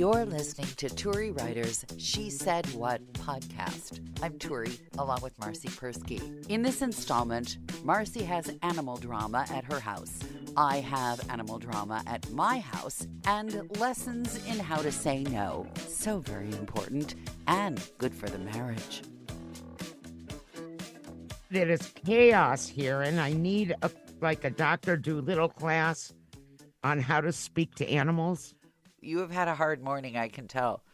You're listening to Turi Writer's She Said What podcast. I'm Turi, along with Marcy Persky. In this installment, Marcy has animal drama at her house. I have animal drama at my house and lessons in how to say no. So very important and good for the marriage. It is chaos here, and I need a Dr. Dolittle class on how to speak to animals. You have had a hard morning, I can tell.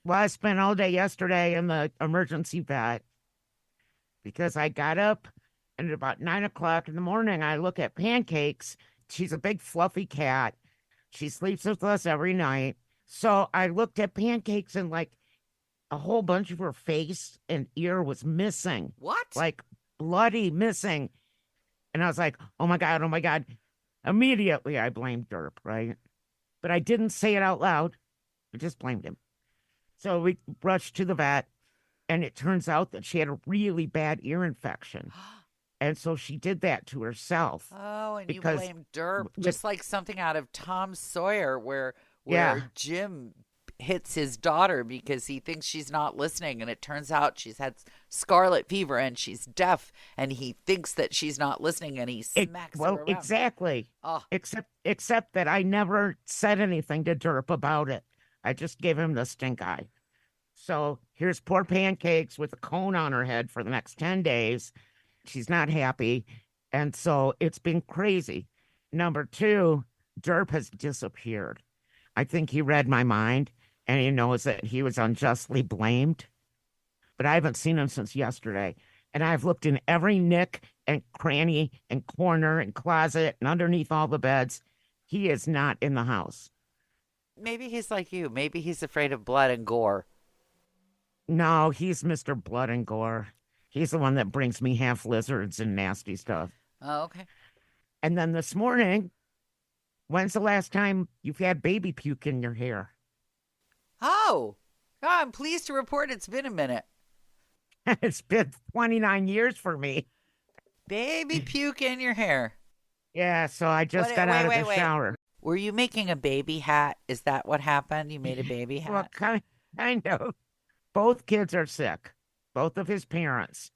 Well, I spent all day yesterday in the emergency vet because I got up and at about 9 o'clock in the morning, I look at Pancakes. She's a big fluffy cat. She sleeps with us every night. So I looked at Pancakes and a whole bunch of her face and ear was missing. What? Bloody missing. And I was like, oh my God. Immediately I blamed Derp, right? But I didn't say it out loud. I just blamed him. So we rushed to the vet, and it turns out that she had a really bad ear infection. And so she did that to herself. Oh, and you blamed Derp, just like something out of Tom Sawyer where Jim hits his daughter because he thinks she's not listening, and it turns out she's had scarlet fever and she's deaf, and he thinks that she's not listening, and he smacks her around. Exactly. Oh. Except that I never said anything to Derp about it. I just gave him the stink eye. So here's poor Pancakes with a cone on her head for the next 10 days. She's not happy, and so it's been crazy. Number two, Derp has disappeared. I think he read my mind, and he knows that he was unjustly blamed. But I haven't seen him since yesterday. And I've looked in every nick and cranny and corner and closet and underneath all the beds. He is not in the house. Maybe he's like you. Maybe he's afraid of blood and gore. No, he's Mr. Blood and Gore. He's the one that brings me half lizards and nasty stuff. Oh, okay. And then this morning, when's the last time you've had baby puke in your hair? Oh, I'm pleased to report it's been a minute. It's been 29 years for me. Baby puke in your hair. Yeah, so I just got out of the shower. Were you making a baby hat? Is that what happened? You made a baby hat? Well, kind of. Both kids are sick. Both of his parents.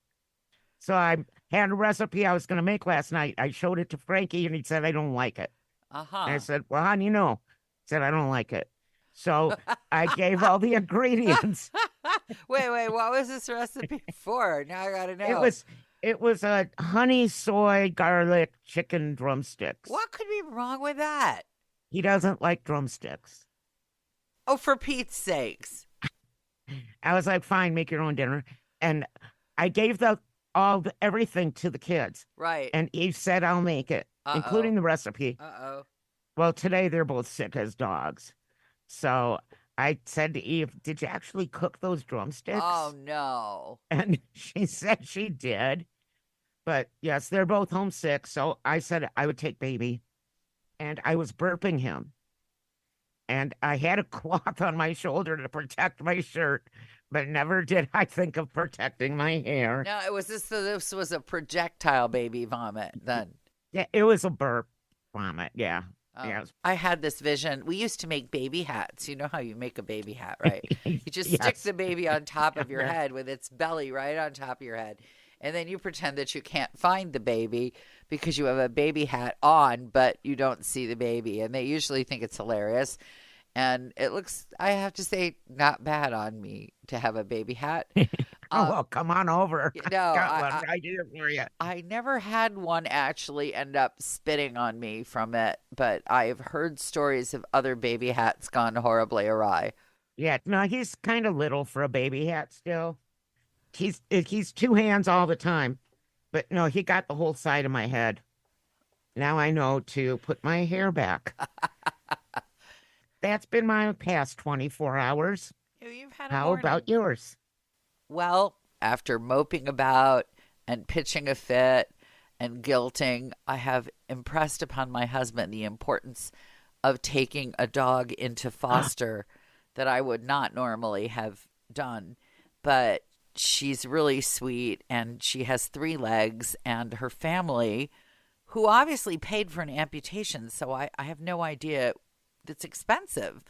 So I had a recipe I was going to make last night. I showed it to Frankie, and he said, I don't like it. Uh-huh. And I said, well, how do you know? He said, I don't like it. So I gave all the ingredients. Wait, what was this recipe for? Now I got to know. It was a honey, soy, garlic, chicken drumsticks. What could be wrong with that? He doesn't like drumsticks. Oh, for Pete's sakes. I was like, fine, make your own dinner. And I gave everything to the kids. Right. And Eve said, I'll make it, including the recipe. Uh-oh. Well, today they're both sick as dogs. So I said to Eve, did you actually cook those drumsticks? Oh, no. And she said she did. But yes, they're both homesick. So I said I would take baby. And I was burping him. And I had a cloth on my shoulder to protect my shirt. But never did I think of protecting my hair. No, this was a projectile baby vomit then. Yeah, it was a burp vomit. Yeah. Yes. I had this vision. We used to make baby hats. You know how you make a baby hat, right? You just stick the baby on top of your head with its belly right on top of your head. And then you pretend that you can't find the baby because you have a baby hat on, but you don't see the baby. And they usually think it's hilarious. And it looks, I have to say, not bad on me to have a baby hat. Well, come on over. No, got one right here for you. I never had one actually end up spitting on me from it, but I've heard stories of other baby hats gone horribly awry. Yeah, no, he's kind of little for a baby hat still. He's two hands all the time. But no, he got the whole side of my head. Now I know to put my hair back. That's been my past 24 hours. You've had How about yours? Well, after moping about and pitching a fit and guilting, I have impressed upon my husband the importance of taking a dog into foster that I would not normally have done. But she's really sweet, and she has 3 legs, and her family, who obviously paid for an amputation, so I have no idea. It's expensive.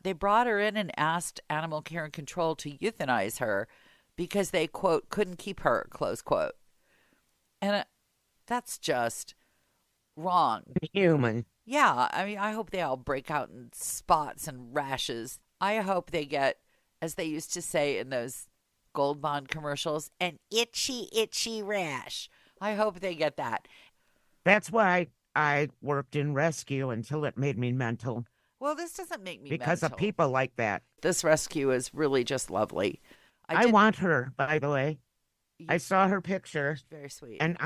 They brought her in and asked Animal Care and Control to euthanize her because they, quote, couldn't keep her, close quote. And that's just wrong. Human. Yeah, I mean, I hope they all break out in spots and rashes. I hope they get, as they used to say in those Gold Bond commercials, an itchy, itchy rash. I hope they get that. That's why I worked in rescue until it made me mental Well, this doesn't make me because mental. of people like that. This rescue is really just lovely. I want her, by the way. I saw her picture. Very sweet. And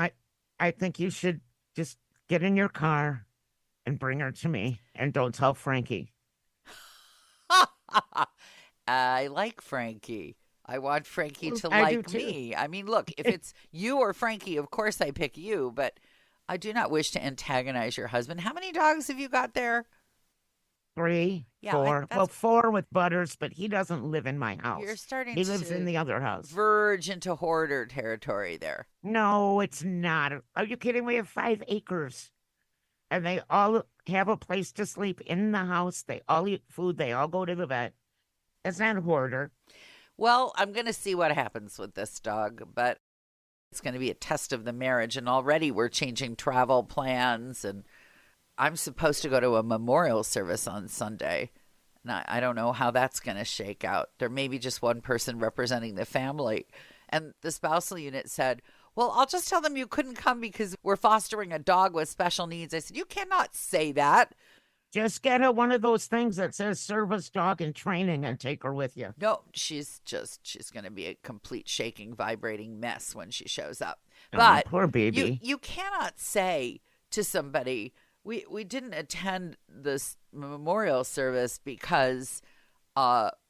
I think you should just get in your car and bring her to me. And don't tell Frankie. I like Frankie. I want Frankie to I like do too. me. I mean, look, if it's you or Frankie, of course I pick you, but I do not wish to antagonize your husband. How many dogs have you got there? 3, Yeah, 4. Well, 4 with Butters, but he doesn't live in my house. You're starting He to lives in the other house. verge into hoarder territory there. No, it's not. Are you kidding? We have 5 acres. And they all have a place to sleep in the house. They all eat food. They all go to the vet. It's not a hoarder. Well, I'm going to see what happens with this dog, but it's going to be a test of the marriage. And already we're changing travel plans. And I'm supposed to go to a memorial service on Sunday. And I don't know how that's going to shake out. There may be just one person representing the family. And the spousal unit said, well, I'll just tell them you couldn't come because we're fostering a dog with special needs. I said, you cannot say that. Just get her one of those things that says service dog in training and take her with you. No, she's going to be a complete shaking, vibrating mess when she shows up. Oh, But poor baby. you cannot say to somebody, we didn't attend this memorial service because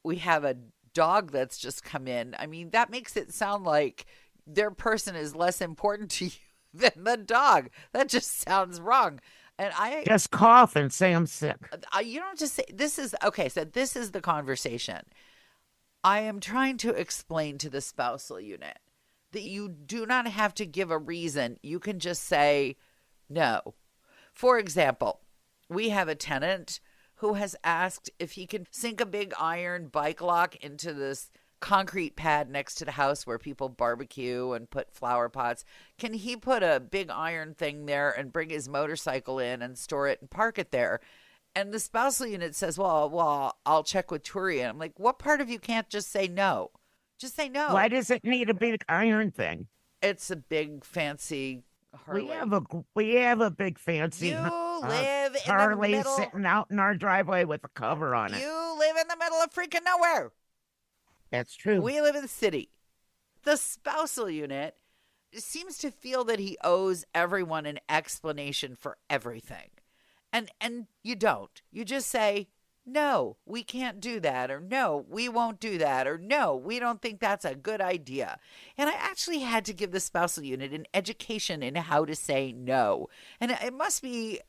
we have a dog that's just come in. I mean, that makes it sound like their person is less important to you than the dog. That just sounds wrong. And I just cough and say I'm sick. You don't just say this is okay. So this is the conversation. I am trying to explain to the spousal unit that you do not have to give a reason. You can just say no. For example, we have a tenant who has asked if he can sink a big iron bike lock into this concrete pad next to the house where people barbecue and put flower pots. Can he put a big iron thing there and bring his motorcycle in and store it and park it there? And the spousal unit says, well, I'll check with Turi. And I'm like, what part of you can't just say no? Just say no. Why does it need a big iron thing? It's a big fancy Harley. We have a big fancy live in Harley the middle, sitting out in our driveway with a cover on it. You live in the middle of freaking nowhere. That's true. We live in the city. The spousal unit seems to feel that he owes everyone an explanation for everything. And you don't. You just say, no, we can't do that, or no, we won't do that, or no, we don't think that's a good idea. And I actually had to give the spousal unit an education in how to say no. And it must be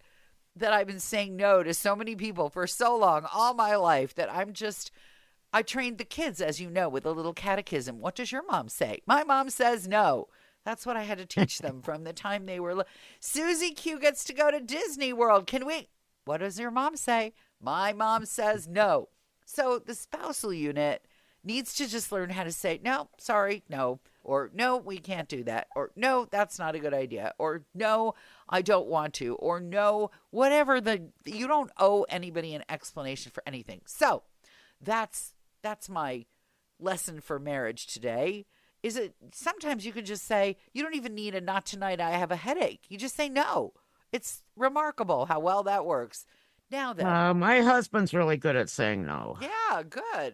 that I've been saying no to so many people for so long, all my life, that I trained the kids, as you know, with a little catechism. What does your mom say? My mom says no. That's what I had to teach them from the time they were Susie Q gets to go to Disney World. Can we? What does your mom say? My mom says no. So the spousal unit needs to just learn how to say, no, sorry, no. Or no, we can't do that. Or no, that's not a good idea. Or no, I don't want to. Or no, whatever you don't owe anybody an explanation for anything. So that's my lesson for marriage today. Is it sometimes you can just say, you don't even need a not tonight, I have a headache. You just say no. It's remarkable how well that works. Now then. My husband's really good at saying no. Yeah, good.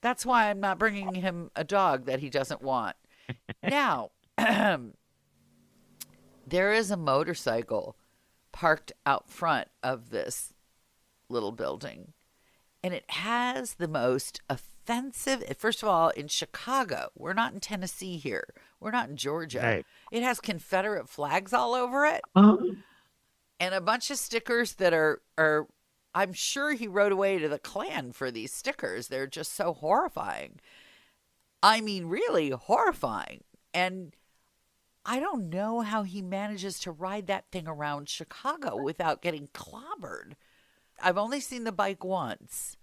That's why I'm not bringing him a dog that he doesn't want. Now, there is a motorcycle parked out front of this little building. And it has the most offensive, first of all, in Chicago. We're not in Tennessee here. We're not in Georgia. Right. It has Confederate flags all over it. And a bunch of stickers that are I'm sure he rode away to the Klan for these stickers. They're just so horrifying. I mean, really horrifying. And I don't know how he manages to ride that thing around Chicago without getting clobbered. I've only seen the bike once,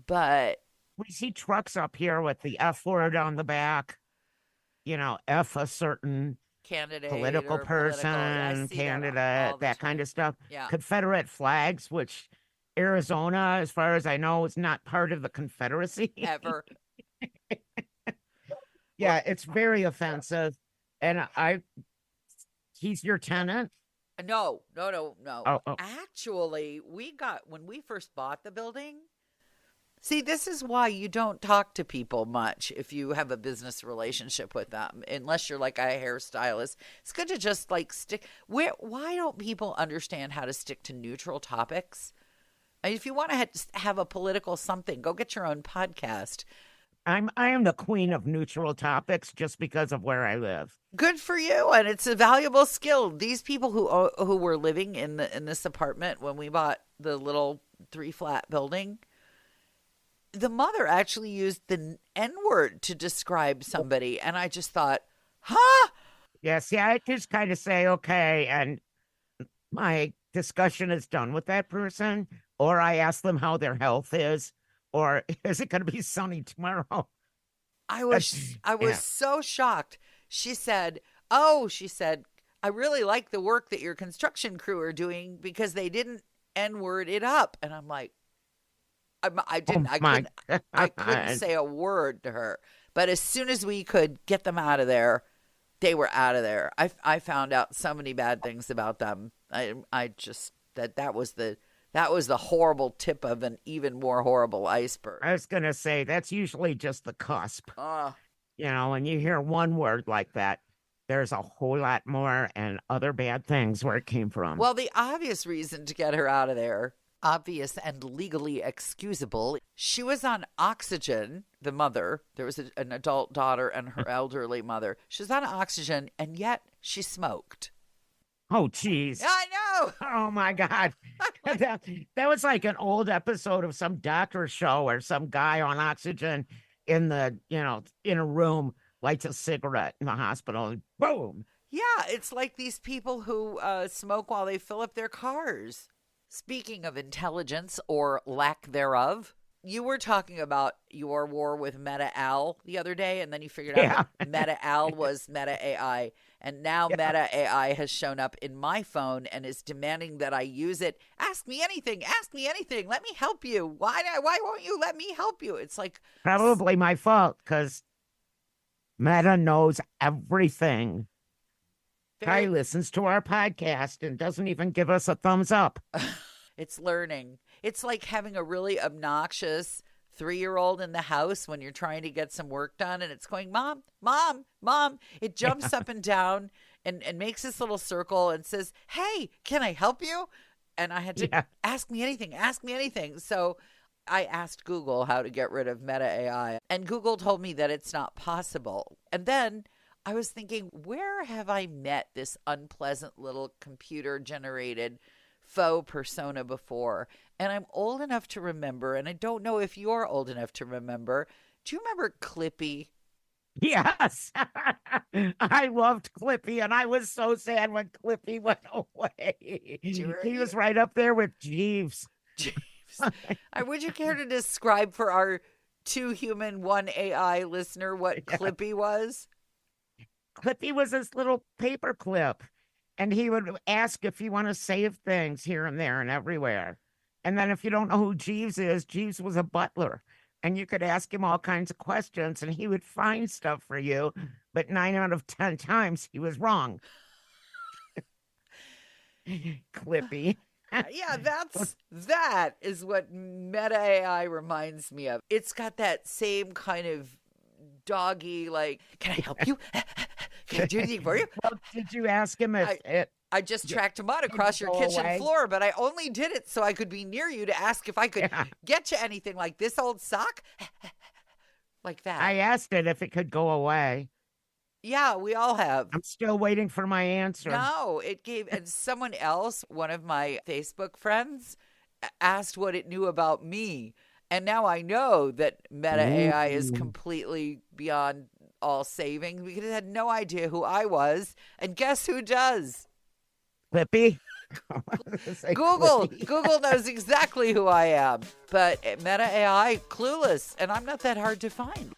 but We see trucks up here with the F word on the back, F a certain candidate political or political. I person, see that all candidate, the that kind time. of stuff. Yeah. Confederate flags, which Arizona, as far as I know, is not part of the Confederacy. Ever. Well, Yeah, it's very offensive. And he's your tenant. no, no, no, no. Oh, oh, Actually, when we first bought the building. See, this is why you don't talk to people much if you have a business relationship with them, unless you're like a hairstylist. It's good to just like stick. Why don't people understand how to stick to neutral topics? I mean, if you want to have a political something, go get your own podcast. I am the queen of neutral topics just because of where I live. Good for you, and it's a valuable skill. These people who were living in this apartment when we bought the little 3-flat building, the mother actually used the N-word to describe somebody, and I just thought, huh? Yeah, see, I just kind of say, okay, and my discussion is done with that person, or I ask them how their health is, or is it going to be sunny tomorrow? I was Yeah. so shocked. She said, I really like the work that your construction crew are doing because they didn't N-word it up. And I'm like, I didn't, Oh my I couldn't God. say a word to her. But as soon as we could get them out of there, they were out of there. I found out so many bad things about them. I just that was the horrible tip of an even more horrible iceberg. I was going to say that's usually just the cusp. Uh, When you hear one word like that, there's a whole lot more and other bad things where it came from. well, the obvious reason to get her out of there, obvious and legally excusable, she was on oxygen, the mother. There was an adult daughter and her elderly mother. She was on oxygen, and yet she smoked. Oh, geez. I know. Oh, my God. That was like an old episode of some doctor show where some guy on oxygen in in a room lights a cigarette in the hospital and boom. Yeah, it's like these people who smoke while they fill up their cars. Speaking of intelligence or lack thereof, you were talking about your war with Meta Al the other day, and then you figured out that Meta Al was Meta AI. And now Meta AI has shown up in my phone and is demanding that I use it. Ask me anything. Ask me anything. Let me help you. Why won't you let me help you? It's like Probably my fault because Meta knows everything. He listens to our podcast and doesn't even give us a thumbs up. It's learning. It's like having a really obnoxious 3-year-old in the house when you're trying to get some work done and it's going, Mom, Mom, Mom. It jumps up and down and makes this little circle and says, hey, can I help you? And I had to ask me anything. So I asked Google how to get rid of Meta AI, and Google told me that it's not possible. And then I was thinking, where have I met this unpleasant little computer generated faux persona before? And I'm old enough to remember, and I don't know if you're old enough to remember. Do you remember Clippy? Yes. I loved Clippy, and I was so sad when Clippy went away. He was right up there with Jeeves. Jeeves. Would you care to describe for our 2 human, 1 AI listener what Clippy was? Clippy was this little paper clip, and he would ask if you want to save things here and there and everywhere. And then if you don't know who Jeeves is, Jeeves was a butler, and you could ask him all kinds of questions, and he would find stuff for you. But 9 out of 10 times, he was wrong. Clippy. Yeah, that is what Meta AI reminds me of. It's got that same kind of doggy, like, can I help you? Can I do anything for you? Well, did you ask him if I just tracked him out across your kitchen floor, but I only did it so I could be near you to ask if I could get you anything, like this old sock, like that. I asked it if it could go away. Yeah, we all have. I'm still waiting for my answer. No, it gave, and someone else, one of my Facebook friends, asked what it knew about me. And now I know that Meta AI is completely beyond all saving because it had no idea who I was. And guess who does? Clippy? Say Google Clippy. Google knows exactly who I am, but Meta AI clueless, and I'm not that hard to find.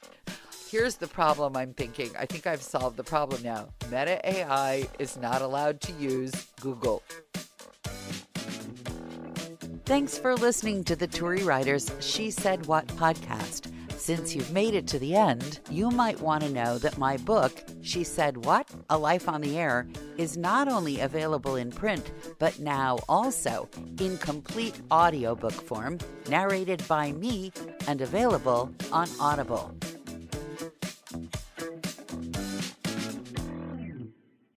Here's the problem I'm thinking. I think I've solved the problem now. Meta AI is not allowed to use Google. Thanks for listening to the Turi Writers She Said What podcast. Since you've made it to the end, you might want to know that my book, She Said What? A Life on the Air, is not only available in print, but now also in complete audiobook form, narrated by me and available on Audible.